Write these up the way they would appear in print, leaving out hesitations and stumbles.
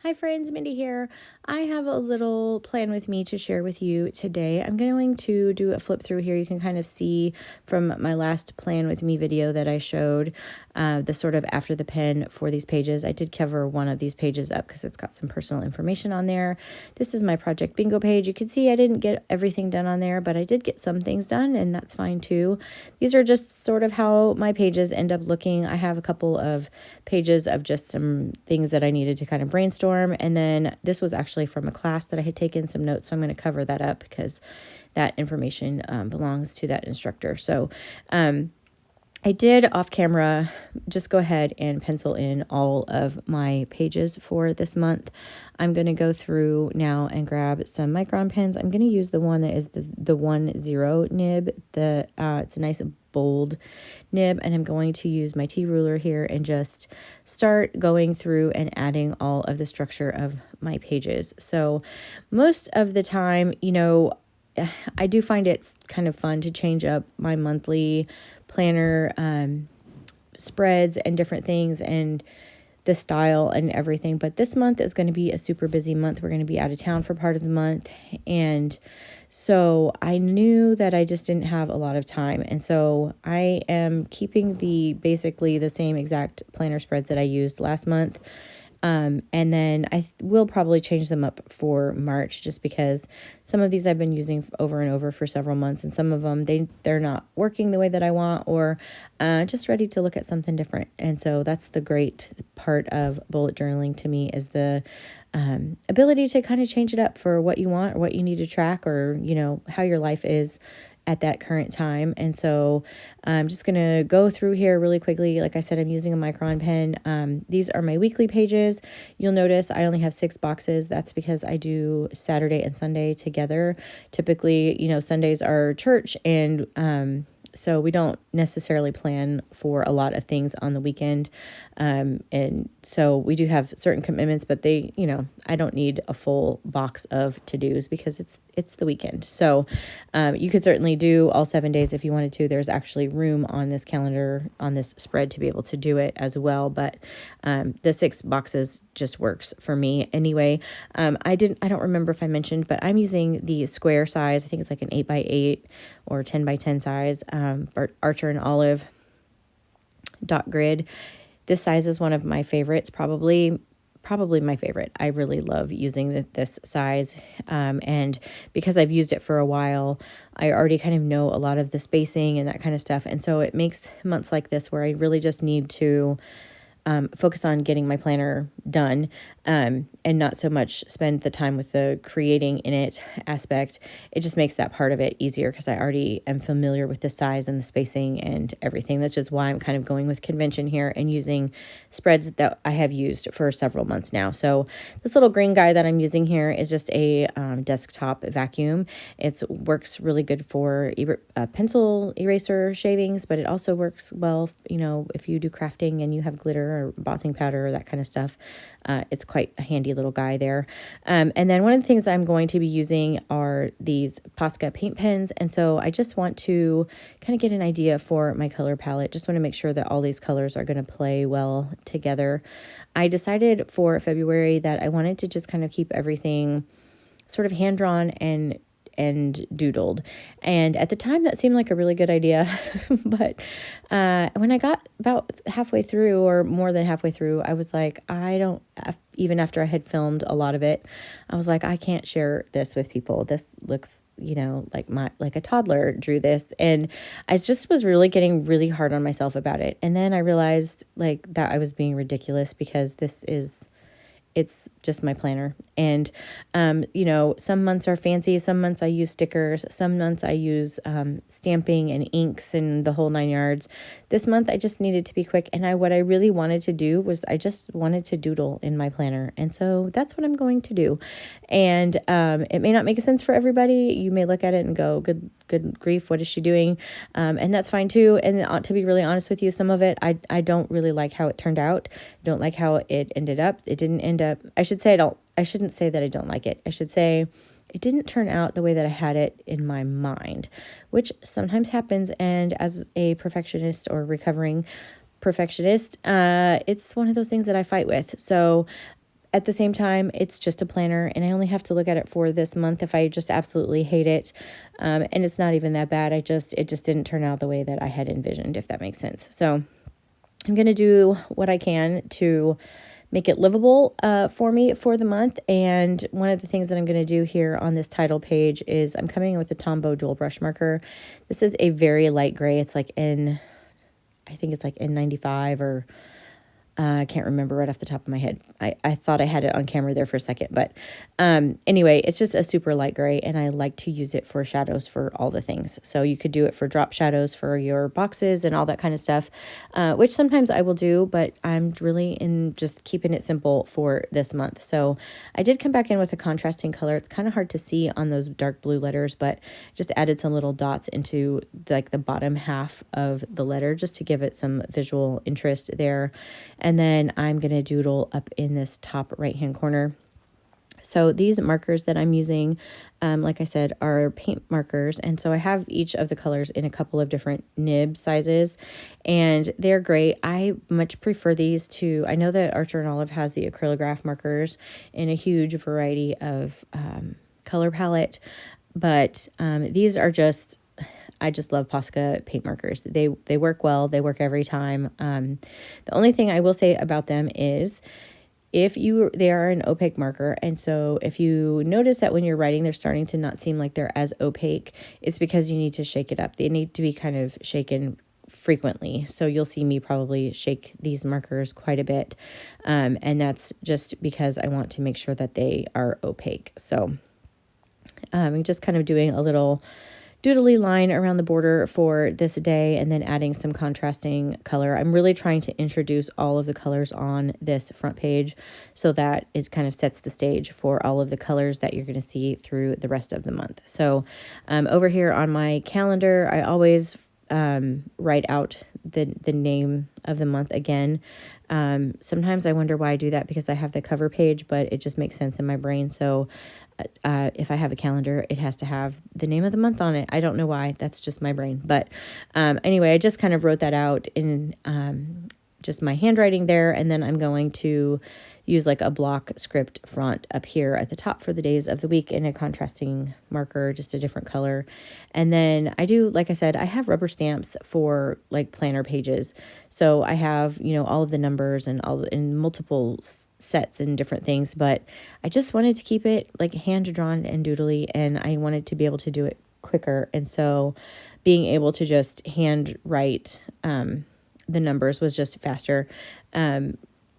Hi friends, Mindy here. I have a little plan with me to share with you today. I'm going to do a flip through here. You can kind of see from my last plan with me video that I showed the sort of after the pen for these pages. I did cover one of these pages up because it's got some personal information on there. This is my project bingo page. You can see I didn't get everything done on there, but I did get some things done, and that's fine too. These are just sort of how my pages end up looking. I have a couple of pages of just some things that I needed to kind of brainstorm. And then this was actually from a class that I had taken some notes. So I'm going to cover that up because that information belongs to that instructor. So I did off camera just go ahead and pencil in all of my pages for this month. I'm going to go through now and grab some Micron pens. I'm going to use the one that is the 1-0 nib. It's a nice bold nib, and I'm going to use my T-ruler here and just start going through and adding all of the structure of my pages. So most of the time, I do find it kind of fun to change up my monthly planner spreads and different things and the style and everything. But this month is going to be a super busy month. We're going to be out of town for part of the month. And so I knew that I just didn't have a lot of time. And so I am keeping basically the same exact planner spreads that I used last month. And then I will probably change them up for March just because some of these I've been using over and over for several months, and some of them they're not working the way that I want, or just ready to look at something different. And so that's the great part of bullet journaling to me, is the ability to kind of change it up for what you want or what you need to track, or how your life is at that current time. And so I'm just going to go through here really quickly. Like I said, I'm using a Micron pen. These are my weekly pages. You'll notice I only have 6 boxes. That's because I do Saturday and Sunday together. Typically, Sundays are church, and so we don't necessarily plan for a lot of things on the weekend. And so we do have certain commitments, but I don't need a full box of to-dos because it's the weekend. So you could certainly do all 7 days if you wanted to. There's actually room on this calendar, on this spread, to be able to do it as well. But the 6 boxes just works for me anyway. I don't remember if I mentioned, but I'm using the square size. I think it's like an 8x8 or 10x10 size, Archer and Olive dot grid. This size is one of my favorites, probably my favorite. I really love using this size. And because I've used it for a while, I already kind of know a lot of the spacing and that kind of stuff. And so it makes months like this where I really just need to focus on getting my planner done, and not so much spend the time with the creating in it aspect. It just makes that part of it easier because I already am familiar with the size and the spacing and everything. That's just why I'm kind of going with convention here and using spreads that I have used for several months now. So this little green guy that I'm using here is just a desktop vacuum. It works really good for pencil eraser shavings, but it also works well, if you do crafting and you have glitter or embossing powder or that kind of stuff. It's quite a handy little guy there. And then one of the things I'm going to be using are these Posca paint pens. And so I just want to kind of get an idea for my color palette. Just want to make sure that all these colors are going to play well together. I decided for February that I wanted to just kind of keep everything sort of hand-drawn and doodled. And at the time that seemed like a really good idea. But when I got about halfway through, or more than halfway through, I was like, even after I had filmed a lot of it, I was like, I can't share this with people. This looks, like a toddler drew this. And I just was really getting really hard on myself about it. And then I realized that I was being ridiculous because it's just my planner. And, some months are fancy. Some months I use stickers. Some months I use stamping and inks and the whole 9 yards. This month I just needed to be quick. And what I really wanted to do was I just wanted to doodle in my planner. And so that's what I'm going to do. And it may not make sense for everybody. You may look at it and go, good grief, what is she doing? And that's fine too. And to be really honest with you, some of it, I don't really like how it turned out. Don't like how it ended up. It didn't end up, I shouldn't say that I don't like it. I should say it didn't turn out the way that I had it in my mind, which sometimes happens. And as a perfectionist or recovering perfectionist, it's one of those things that I fight with. So at the same time, it's just a planner and I only have to look at it for this month if I just absolutely hate it. And it's not even that bad. It just didn't turn out the way that I had envisioned, if that makes sense. So I'm going to do what I can to make it livable for me for the month. And one of the things that I'm going to do here on this title page is I'm coming in with a Tombow dual brush marker. This is a very light gray. It's like I think it's like N95 or I can't remember right off the top of my head. I thought I had it on camera there for a second, but anyway, it's just a super light gray, and I like to use it for shadows for all the things. So you could do it for drop shadows for your boxes and all that kind of stuff, which sometimes I will do, but I'm really in just keeping it simple for this month. So I did come back in with a contrasting color. It's kind of hard to see on those dark blue letters, but just added some little dots into like the bottom half of the letter just to give it some visual interest there. And then I'm going to doodle up in this top right-hand corner. So these markers that I'm using, like I said, are paint markers. And so I have each of the colors in a couple of different nib sizes, and they're great. I much prefer these to, I know that Archer and Olive has the acrylograph markers in a huge variety of color palette, but these are just, I just love Posca paint markers. They work well. They work every time. The only thing I will say about them is they are an opaque marker. And so if you notice that when you're writing, they're starting to not seem like they're as opaque, it's because you need to shake it up. They need to be kind of shaken frequently. So you'll see me probably shake these markers quite a bit. And that's just because I want to make sure that they are opaque. So I'm just kind of doing a little doodly line around the border for this day and then adding some contrasting color. I'm really trying to introduce all of the colors on this front page so that it kind of sets the stage for all of the colors that you're going to see through the rest of the month. So over here on my calendar, I always write out the name of the month again. Sometimes I wonder why I do that because I have the cover page, but it just makes sense in my brain. So if I have a calendar, it has to have the name of the month on it. I don't know why. That's just my brain. But anyway, I just kind of wrote that out in just my handwriting there. And then I'm going to use like a block script font up here at the top for the days of the week in a contrasting marker, just a different color. And then I do, like I said, I have rubber stamps for like planner pages. So I have, all of the numbers and all in multiple sets and different things, but I just wanted to keep it like hand drawn and doodly, and I wanted to be able to do it quicker. And so being able to just hand write the numbers was just faster.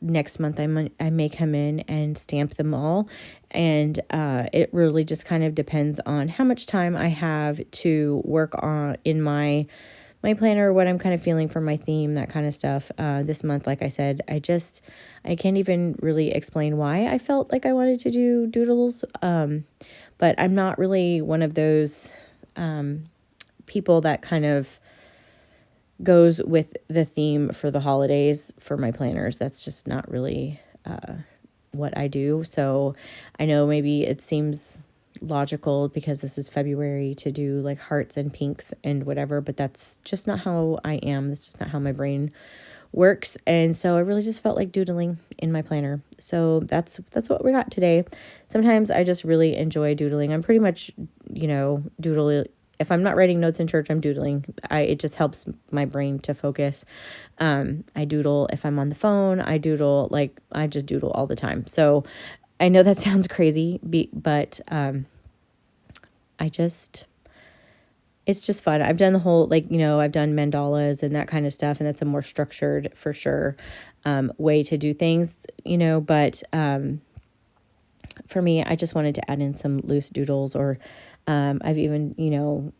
Next month I may come in and stamp them all, and it really just kind of depends on how much time I have to work on in my planner, what I'm kind of feeling for my theme, that kind of stuff. This month, like I said, I can't even really explain why I felt like I wanted to do doodles, but I'm not really one of those people that kind of goes with the theme for the holidays for my planners. That's just not really what I do. So I know maybe it seems logical because this is February to do like hearts and pinks and whatever, but that's just not how I am. That's just not how my brain works. And so I really just felt like doodling in my planner. So that's what we got today. Sometimes I just really enjoy doodling. I'm pretty much, doodle. If I'm not writing notes in church, I'm doodling. It just helps my brain to focus. I doodle if I'm on the phone. I just doodle all the time. So I know that sounds crazy, but it's just fun. I've done the whole, I've done mandalas and that kind of stuff, and that's a more structured, for sure, way to do things, but for me, I just wanted to add in some loose doodles, or I've even,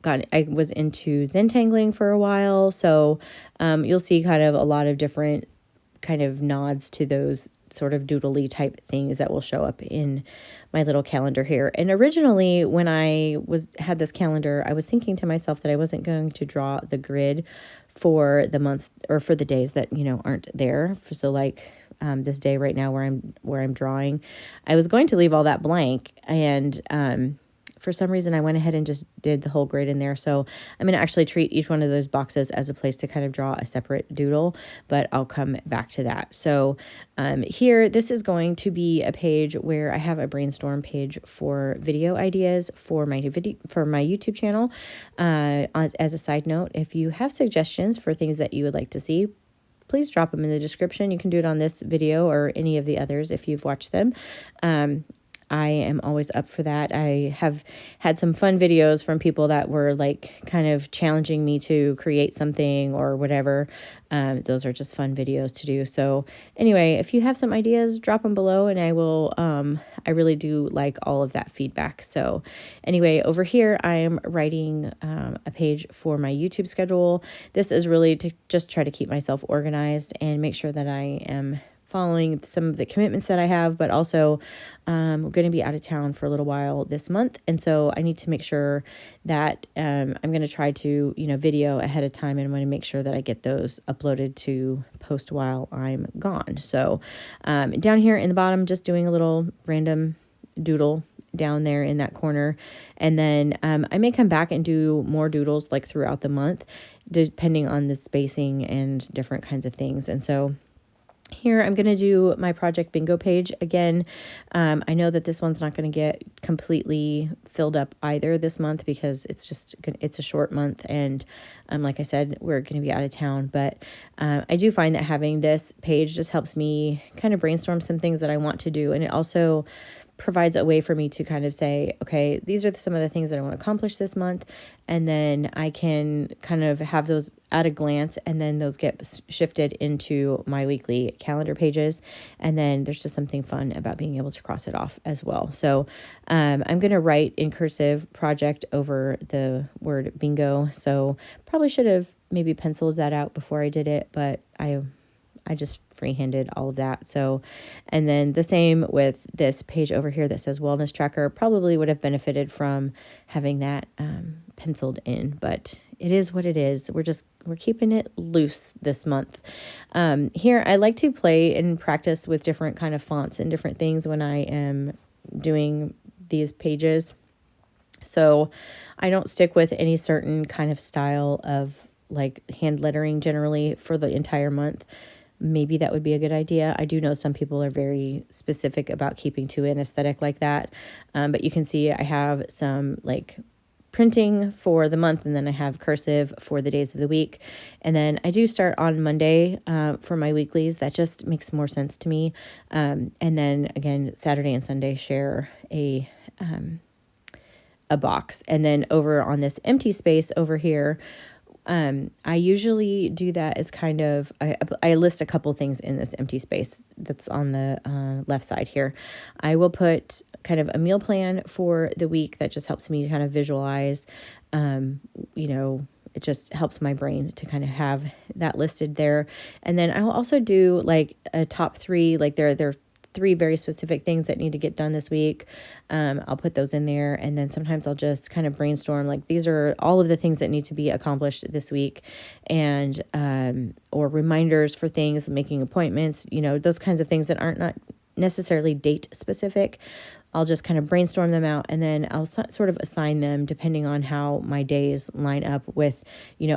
I was into Zentangling for a while. So you'll see kind of a lot of different kind of nods to those sort of doodly type things that will show up in my little calendar here. And originally when I had this calendar, I was thinking to myself that I wasn't going to draw the grid for the months or for the days that, aren't there. So like this day right now where I'm drawing, I was going to leave all that blank. And for some reason I went ahead and just did the whole grid in there. So I'm going to actually treat each one of those boxes as a place to kind of draw a separate doodle, but I'll come back to that. So here, this is going to be a page where I have a brainstorm page for video ideas for my YouTube channel. As a side note, if you have suggestions for things that you would like to see, please drop them in the description. You can do it on this video or any of the others if you've watched them. I am always up for that. I have had some fun videos from people that were like kind of challenging me to create something or whatever. Those are just fun videos to do. So anyway, if you have some ideas, drop them below and I will, I really do like all of that feedback. So anyway, over here, I am writing a page for my YouTube schedule. This is really to just try to keep myself organized and make sure that I am following some of the commitments that I have, but also I'm going to be out of town for a little while this month. And so I need to make sure that I'm going to try to, video ahead of time, and I'm going to make sure that I get those uploaded to post while I'm gone. So down here in the bottom, just doing a little random doodle down there in that corner. And then I may come back and do more doodles like throughout the month, depending on the spacing and different kinds of things. And so here, I'm going to do my project bingo page again. I know that this one's not going to get completely filled up either this month because it's a short month. And like I said, we're going to be out of town. But I do find that having this page just helps me kind of brainstorm some things that I want to do. And it also provides a way for me to kind of say, okay, these are some of the things that I want to accomplish this month. And then I can kind of have those at a glance, and then those get shifted into my weekly calendar pages. And then there's just something fun about being able to cross it off as well. So I'm going to write in cursive project over the word bingo. So probably should have maybe penciled that out before I did it, but I just freehanded all of that. So, and then the same with this page over here that says wellness tracker. Probably would have benefited from having that penciled in, but it is what it is. We're keeping it loose this month. Here, I like to play and practice with different kind of fonts and different things when I am doing these pages. So I don't stick with any certain kind of style of like hand lettering generally for the entire month. Maybe that would be a good idea. I do know some people are very specific about keeping to an aesthetic like that. But you can see I have some like printing for the month, and then I have cursive for the days of the week. And then I do start on Monday for my weeklies. That just makes more sense to me. And then again, Saturday and Sunday share a box. And then over on this empty space over here, I usually do that as kind of, I list a couple things in this empty space that's on the left side here. I will put kind of a meal plan for the week that just helps me to kind of visualize, it just helps my brain to kind of have that listed there. And then I will also do like a top three, like there are 3 very specific things that need to get done this week. I'll put those in there. And then sometimes I'll just kind of brainstorm, like these are all of the things that need to be accomplished this week, and or reminders for things, making appointments, those kinds of things that aren't not necessarily date specific. I'll just kind of brainstorm them out, and then I'll sort of assign them depending on how my days line up with,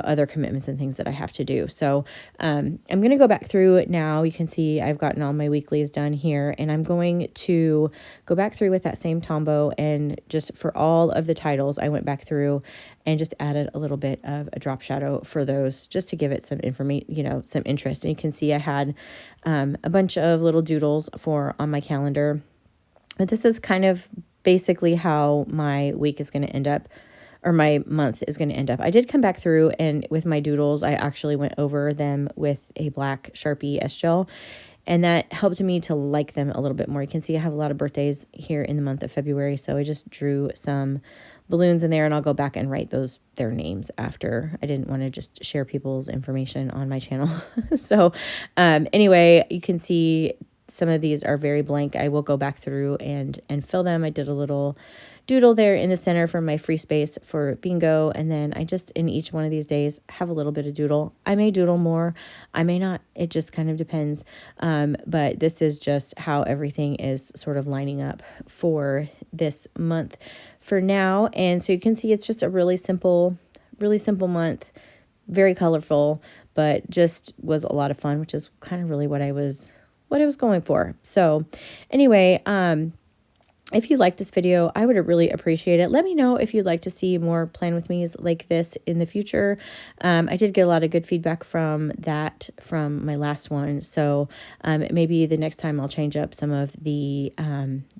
other commitments and things that I have to do. So I'm going to go back through it now. You can see I've gotten all my weeklies done here, and I'm going to go back through with that same Tombow, and just for all of the titles, I went back through and just added a little bit of a drop shadow for those, just to give it some information, some interest. And you can see I had a bunch of little doodles on my calendar. But this is kind of basically how my week is going to end up, or my month is going to end up. I did come back through, and with my doodles, I actually went over them with a black Sharpie S-Gel, and that helped me to like them a little bit more. You can see I have a lot of birthdays here in the month of February, so I just drew some balloons in there, and I'll go back and write their names after. I didn't want to just share people's information on my channel. So anyway, you can see some of these are very blank. I will go back through and fill them. I did a little doodle there in the center for my free space for bingo. And then I just, in each one of these days, have a little bit of doodle. I may doodle more, I may not. It just kind of depends. But this is just how everything is sort of lining up for this month for now. And so you can see it's just a really simple month, very colorful, but just was a lot of fun, which is kind of really what I was going for. So anyway, if you like this video, I would really appreciate it. Let me know if you'd like to see more Plan With Me's like this in the future. I did get a lot of good feedback from my last one. So maybe the next time I'll change up some of the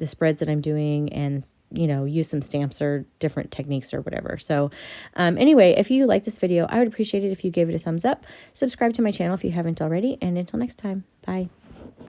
spreads that I'm doing and, use some stamps or different techniques or whatever. So anyway, if you like this video, I would appreciate it if you gave it a thumbs up. Subscribe to my channel if you haven't already. And until next time, bye.